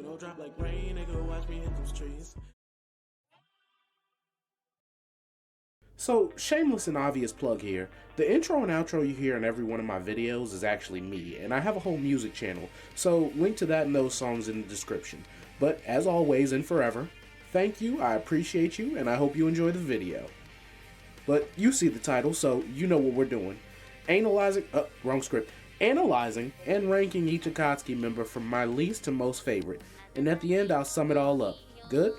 go drop like rain, nigga, watch me hit those trees. So, shameless and obvious plug here, the intro and outro you hear in every one of my videos is actually me, and I have a whole music channel, so link to that and those songs in the description. But as always and forever, thank you, I appreciate you, and I hope you enjoy the video. But you see the title, so you know what we're doing. Wrong script. Analyzing and ranking each Akatsuki member from my least to most favorite, and at the end I'll sum it all up. Good?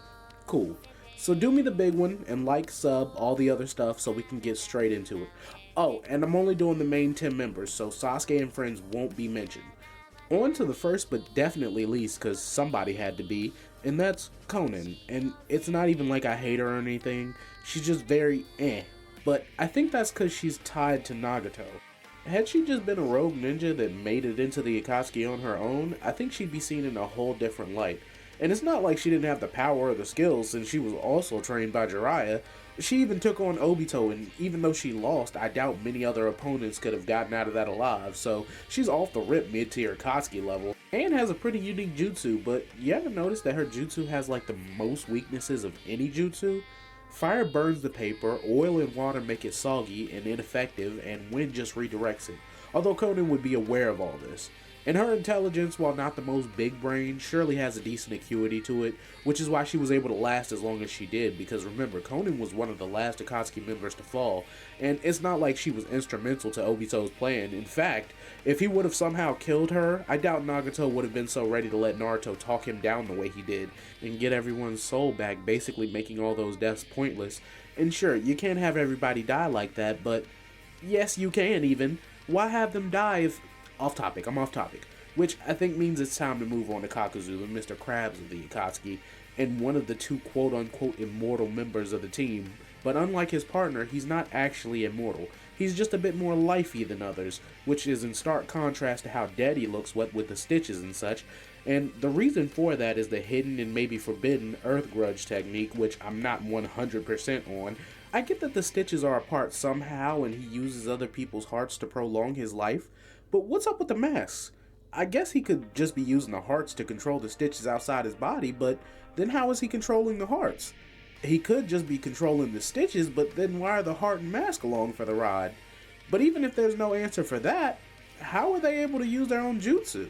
Cool. So do me the big one and like, sub, all the other stuff so we can get straight into it. Oh, and I'm only doing the main 10 members, so Sasuke and friends won't be mentioned. On to the first but definitely least, because somebody had to be, and that's Conan. And it's not even like I hate her or anything, she's just very but I think that's because she's tied to Nagato. Had she just been a rogue ninja that made it into the Akatsuki on her own, I think she'd be seen in a whole different light. And it's not like she didn't have the power or the skills since she was also trained by Jiraiya. She even took on Obito, and even though she lost, I doubt many other opponents could have gotten out of that alive, so she's off the rip mid-tier Akatsuki level. And has a pretty unique jutsu, but you ever notice that her jutsu has like the most weaknesses of any jutsu? Fire burns the paper, oil and water make it soggy and ineffective, and wind just redirects it. Although Conan would be aware of all this. And her intelligence, while not the most big brain, surely has a decent acuity to it, which is why she was able to last as long as she did, because remember, Conan was one of the last Akatsuki members to fall, and it's not like she was instrumental to Obito's plan. In fact, if he would have somehow killed her, I doubt Nagato would have been so ready to let Naruto talk him down the way he did, and get everyone's soul back, basically making all those deaths pointless. And sure, you can't have everybody die like that, but yes, you can even. Why have them die if... I'm off topic. Which I think means it's time to move on to Kakuzu, the Mr. Krabs of the Akatsuki, and one of the two quote-unquote immortal members of the team. But unlike his partner, he's not actually immortal. He's just a bit more lifey than others, which is in stark contrast to how dead he looks, what with the stitches and such. And the reason for that is the hidden and maybe forbidden Earth Grudge technique, which I'm not 100% on. I get that the stitches are a part somehow and he uses other people's hearts to prolong his life, but what's up with the masks? I guess he could just be using the hearts to control the stitches outside his body, but then how is he controlling the hearts? He could just be controlling the stitches, but then why are the heart and mask along for the ride? But even if there's no answer for that, how are they able to use their own jutsu?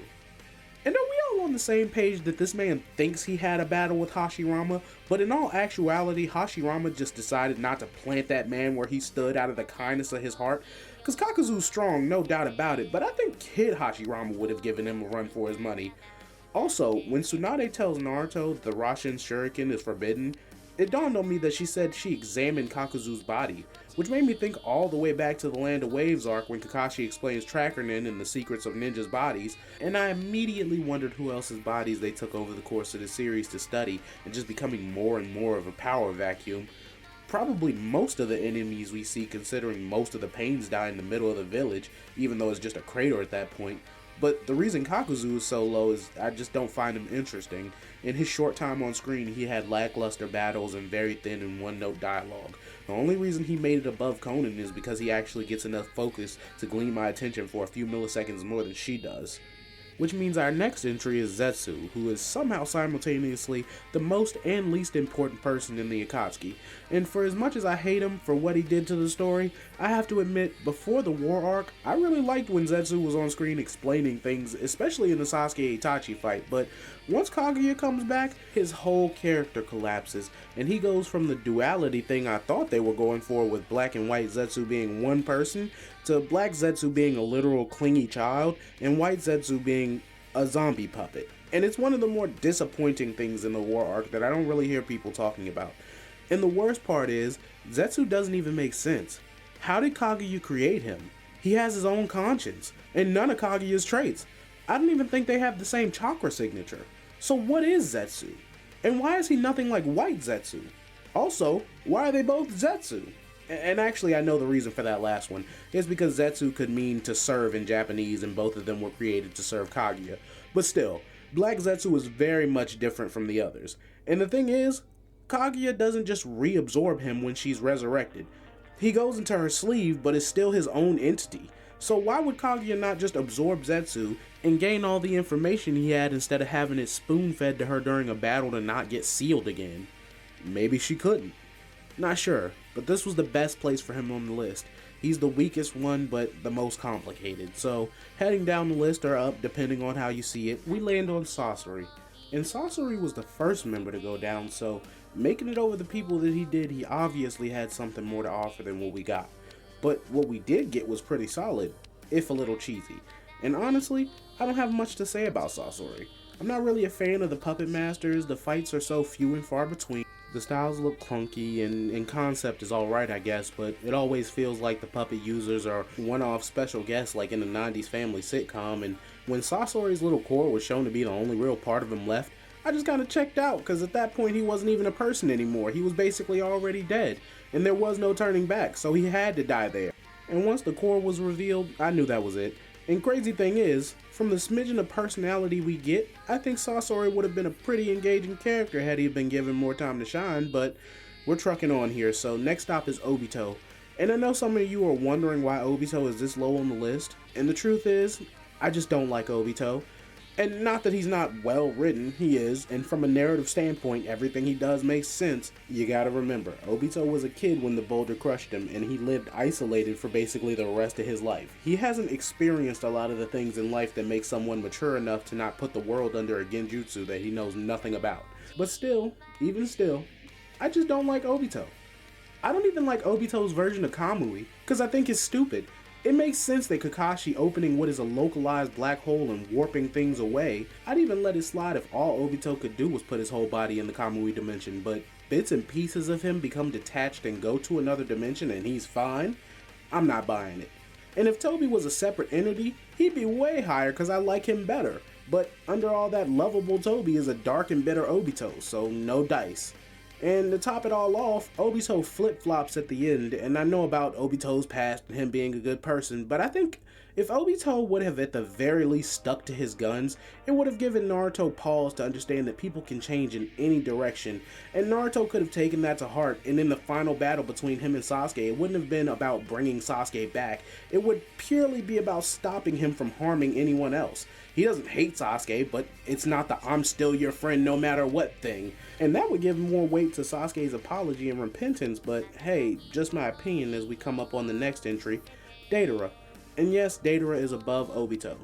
And are we all on the same page that this man thinks he had a battle with Hashirama, but in all actuality, Hashirama just decided not to plant that man where he stood out of the kindness of his heart? Because Kakuzu's strong, no doubt about it, but I think Kid Hashirama would have given him a run for his money. Also, when Tsunade tells Naruto that the Rasen Shuriken is forbidden, it dawned on me that she said she examined Kakuzu's body, which made me think all the way back to the Land of Waves arc when Kakashi explains Trackernin and the secrets of ninjas' bodies, and I immediately wondered who else's bodies they took over the course of the series to study, and just becoming more and more of a power vacuum. Probably most of the enemies we see, considering most of the Pains die in the middle of the village, even though it's just a crater at that point. But the reason Kakuzu is so low is I just don't find him interesting. In his short time on screen, he had lackluster battles and very thin and one-note dialogue. The only reason he made it above Conan is because he actually gets enough focus to glean my attention for a few milliseconds more than she does. Which means our next entry is Zetsu, who is somehow simultaneously the most and least important person in the Akatsuki. And for as much as I hate him for what he did to the story, I have to admit, before the war arc, I really liked when Zetsu was on screen explaining things, especially in the Sasuke-Itachi fight, but once Kaguya comes back, his whole character collapses, and he goes from the duality thing I thought they were going for with black and white Zetsu being one person, to black Zetsu being a literal clingy child, and white Zetsu being a zombie puppet. And it's one of the more disappointing things in the war arc that I don't really hear people talking about. And the worst part is, Zetsu doesn't even make sense. How did Kaguya create him? He has his own conscience, and none of Kaguya's traits. I don't even think they have the same chakra signature. So what is Zetsu? And why is he nothing like white Zetsu? Also, why are they both Zetsu? And actually, I know the reason for that last one. It's because Zetsu could mean to serve in Japanese, and both of them were created to serve Kaguya. But still, Black Zetsu is very much different from the others. And the thing is, Kaguya doesn't just reabsorb him when she's resurrected. He goes into her sleeve, but is still his own entity. So why would Kaguya not just absorb Zetsu and gain all the information he had instead of having it spoon-fed to her during a battle to not get sealed again? Maybe she couldn't. Not sure, but this was the best place for him on the list. He's the weakest one, but the most complicated. So, heading down the list or up, depending on how you see it, we land on Sori. And Sori was the first member to go down, so making it over the people that he did, he obviously had something more to offer than what we got. But what we did get was pretty solid, if a little cheesy. And honestly, I don't have much to say about Sori. I'm not really a fan of the puppet masters, the fights are so few and far between. The styles look clunky, and in concept is alright I guess, but it always feels like the puppet users are one-off special guests like in the 90s family sitcom, and when Sasori's little core was shown to be the only real part of him left, I just kinda checked out, cause at that point he wasn't even a person anymore, he was basically already dead, and there was no turning back, so he had to die there. And once the core was revealed, I knew that was it. And crazy thing is, from the smidgen of personality we get, I think Sasori would have been a pretty engaging character had he been given more time to shine, but we're trucking on here, so next stop is Obito. And I know some of you are wondering why Obito is this low on the list, and the truth is, I just don't like Obito. And not that he's not well written, he is, and from a narrative standpoint, everything he does makes sense. You gotta remember, Obito was a kid when the boulder crushed him, and he lived isolated for basically the rest of his life. He hasn't experienced a lot of the things in life that make someone mature enough to not put the world under a genjutsu that he knows nothing about. But still, even still, I just don't like Obito. I don't even like Obito's version of Kamui, because I think it's stupid. It makes sense that Kakashi opening what is a localized black hole and warping things away. I'd even let it slide if all Obito could do was put his whole body in the Kamui dimension, but bits and pieces of him become detached and go to another dimension and he's fine? I'm not buying it. And if Toby was a separate entity, he'd be way higher because I like him better. But under all that, lovable Toby is a dark and bitter Obito, so no dice. And to top it all off, Obito flip-flops at the end, and I know about Obito's past and him being a good person, but I think if Obito would have at the very least stuck to his guns, it would have given Naruto pause to understand that people can change in any direction, and Naruto could have taken that to heart, and in the final battle between him and Sasuke, it wouldn't have been about bringing Sasuke back, it would purely be about stopping him from harming anyone else. He doesn't hate Sasuke, but it's not the I'm still your friend no matter what thing. And that would give more weight to Sasuke's apology and repentance, but hey, just my opinion as we come up on the next entry, Dator. And yes, Dator is above Obito.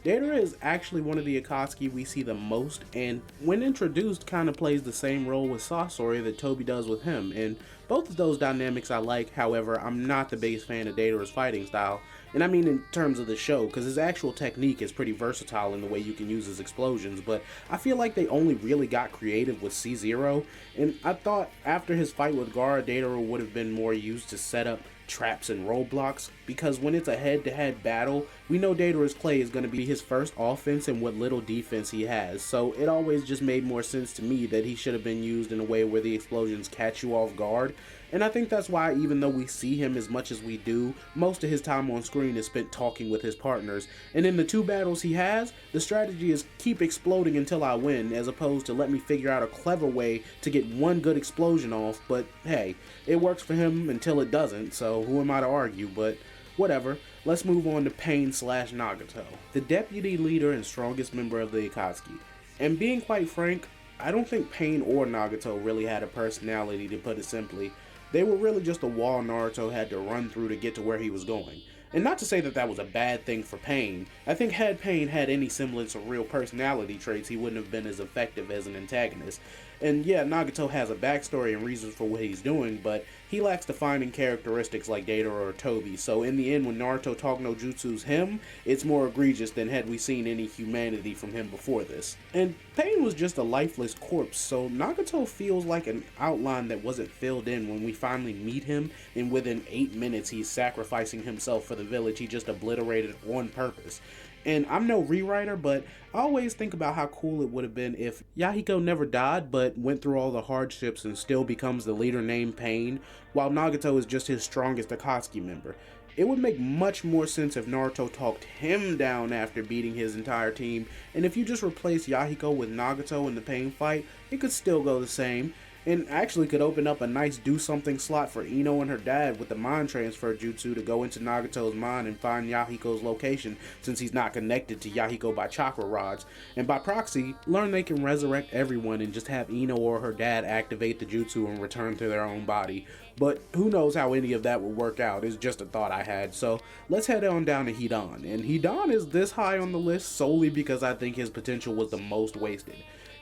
Dator is actually one of the Akatsuki we see the most, and when introduced kinda plays the same role with Sasori that Toby does with him, and both of those dynamics I like. However, I'm not the biggest fan of Dator's fighting style, and I mean in terms of the show, because his actual technique is pretty versatile in the way you can use his explosions, but I feel like they only really got creative with C-Zero, and I thought after his fight with Gaara, Dator would have been more used to set up traps and roadblocks, because when it's a head-to-head battle, we know Dator's Clay is going to be his first offense and what little defense he has, so it always just made more sense to me that he should have been used in a way where the explosions catch you off guard. And I think that's why even though we see him as much as we do, most of his time on screen is spent talking with his partners, and in the two battles he has, the strategy is keep exploding until I win, as opposed to let me figure out a clever way to get one good explosion off. But hey, it works for him until it doesn't, so who am I to argue, but whatever. Let's move on to Pain/Nagato, the deputy leader and strongest member of the Akatsuki. And being quite frank, I don't think Pain or Nagato really had a personality, to put it simply. They were really just a wall Naruto had to run through to get to where he was going. And not to say that that was a bad thing for Pain. I think had Pain had any semblance of real personality traits, he wouldn't have been as effective as an antagonist. And yeah, Nagato has a backstory and reasons for what he's doing, but he lacks defining characteristics like Dator or Toby, so in the end when Naruto talk no jutsu's him, it's more egregious than had we seen any humanity from him before this. And Pain was just a lifeless corpse, so Nagato feels like an outline that wasn't filled in when we finally meet him, and within 8 minutes he's sacrificing himself for the village he just obliterated on purpose. And I'm no rewriter, but I always think about how cool it would have been if Yahiko never died, but went through all the hardships and still becomes the leader named Pain, while Nagato is just his strongest Akatsuki member. It would make much more sense if Naruto talked him down after beating his entire team, and if you just replace Yahiko with Nagato in the Pain fight, it could still go the same. and actually could open up a nice do something slot for Ino and her dad with the mind transfer jutsu to go into Nagato's mind and find Yahiko's location, since he's not connected to Yahiko by chakra rods, and by proxy, learn they can resurrect everyone and just have Ino or her dad activate the jutsu and return to their own body. But who knows how any of that would work out, it's just a thought I had. So let's head on down to Hedon, and Hedon is this high on the list solely because I think his potential was the most wasted.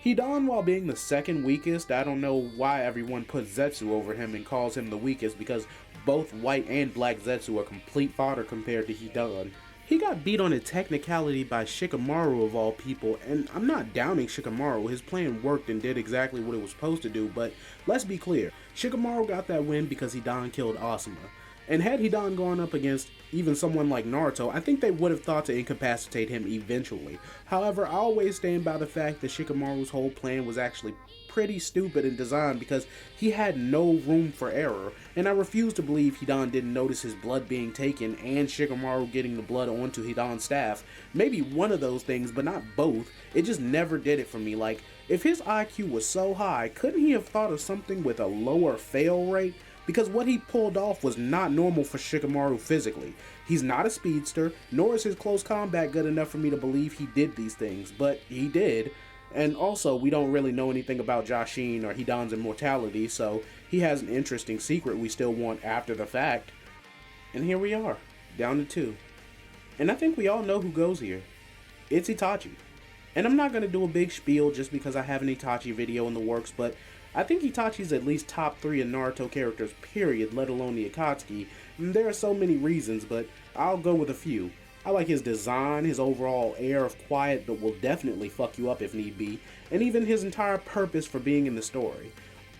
Hedon, while being the second weakest, I don't know why everyone puts Zetsu over him and calls him the weakest, because both white and black Zetsu are complete fodder compared to Hedon. He got beat on a technicality by Shikamaru of all people, and I'm not downing Shikamaru, his plan worked and did exactly what it was supposed to do, but let's be clear, Shikamaru got that win because Hedon killed Asuma. And had Hedon gone up against even someone like Naruto, I think they would have thought to incapacitate him eventually. However, I always stand by the fact that Shikamaru's whole plan was actually pretty stupid in design because he had no room for error, and I refuse to believe Hedon didn't notice his blood being taken and Shikamaru getting the blood onto Hedon's staff. Maybe one of those things, but not both. It just never did it for me. Like, if his IQ was so high, couldn't he have thought of something with a lower fail rate? Because what he pulled off was not normal for Shikamaru physically. He's not a speedster, nor is his close combat good enough for me to believe he did these things, but he did. And also, we don't really know anything about Jashin or Hedon's immortality, so he has an interesting secret we still want after the fact. And here we are, down to 2. And I think we all know who goes here. It's Itachi. And I'm not going to do a big spiel just because I have an Itachi video in the works, but I think Itachi's at least top 3 in Naruto characters, period, let alone the Akatsuki. There are so many reasons, but I'll go with a few. I like his design, his overall air of quiet but will definitely fuck you up if need be, and even his entire purpose for being in the story.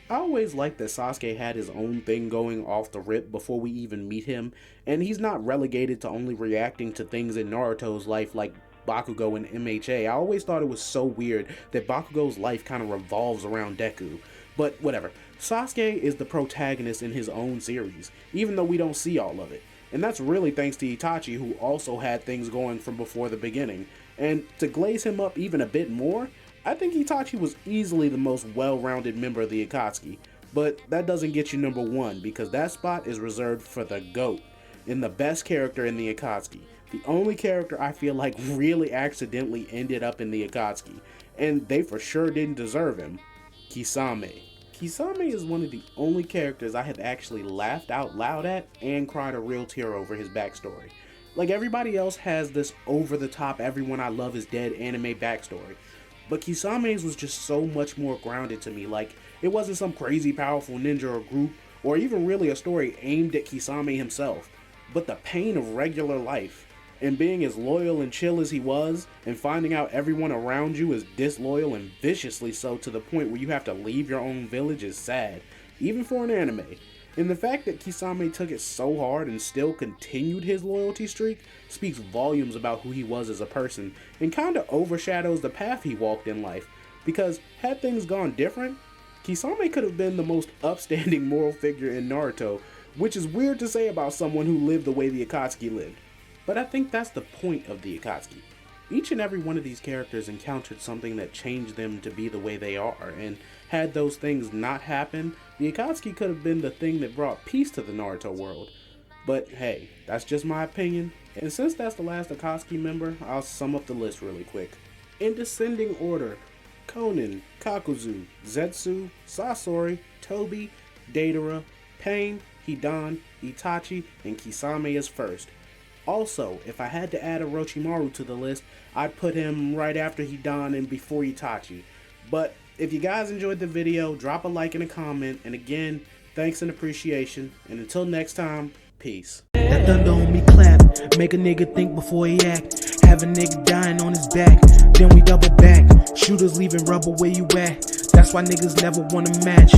I always liked that Sasuke had his own thing going off the rip before we even meet him, and he's not relegated to only reacting to things in Naruto's life like Bakugo and MHA. I always thought it was so weird that Bakugo's life kind of revolves around Deku. But whatever, Sasuke is the protagonist in his own series, even though we don't see all of it. And that's really thanks to Itachi, who also had things going from before the beginning. And to glaze him up even a bit more, I think Itachi was easily the most well-rounded member of the Akatsuki. But that doesn't get you number 1, because that spot is reserved for the GOAT, and the best character in the Akatsuki. The only character I feel like really accidentally ended up in the Akatsuki, and they for sure didn't deserve him. Kisame. Kisame is one of the only characters I have actually laughed out loud at and cried a real tear over his backstory. Like, everybody else has this over-the-top everyone I love is dead anime backstory, but Kisame's was just so much more grounded to me. Like, it wasn't some crazy powerful ninja or group, or even really a story aimed at Kisame himself, but the pain of regular life. And being as loyal and chill as he was, and finding out everyone around you is disloyal and viciously so to the point where you have to leave your own village is sad, even for an anime. And the fact that Kisame took it so hard and still continued his loyalty streak speaks volumes about who he was as a person, and kinda overshadows the path he walked in life. Because had things gone different, Kisame could have been the most upstanding moral figure in Naruto, which is weird to say about someone who lived the way the Akatsuki lived. But I think that's the point of the Akatsuki. Each and every one of these characters encountered something that changed them to be the way they are, and had those things not happen, the Akatsuki could have been the thing that brought peace to the Naruto world. But hey, that's just my opinion, and since that's the last Akatsuki member, I'll sum up the list really quick. In descending order: Conan, Kakuzu, Zetsu, Sasori, Tobi, Dator, Pain, Hedon, Itachi, and Kisame is first. Also, if I had to add Orochimaru to the list, I'd put him right after Hedon and before Itachi. But if you guys enjoyed the video, drop a like and a comment, and again, thanks and appreciation, and until next time, peace. That thunder on me clap, make a nigga think before he act. Have a nigga dying on his back, then we double back. Shooters leaving rubber where you at, that's why niggas never wanna match.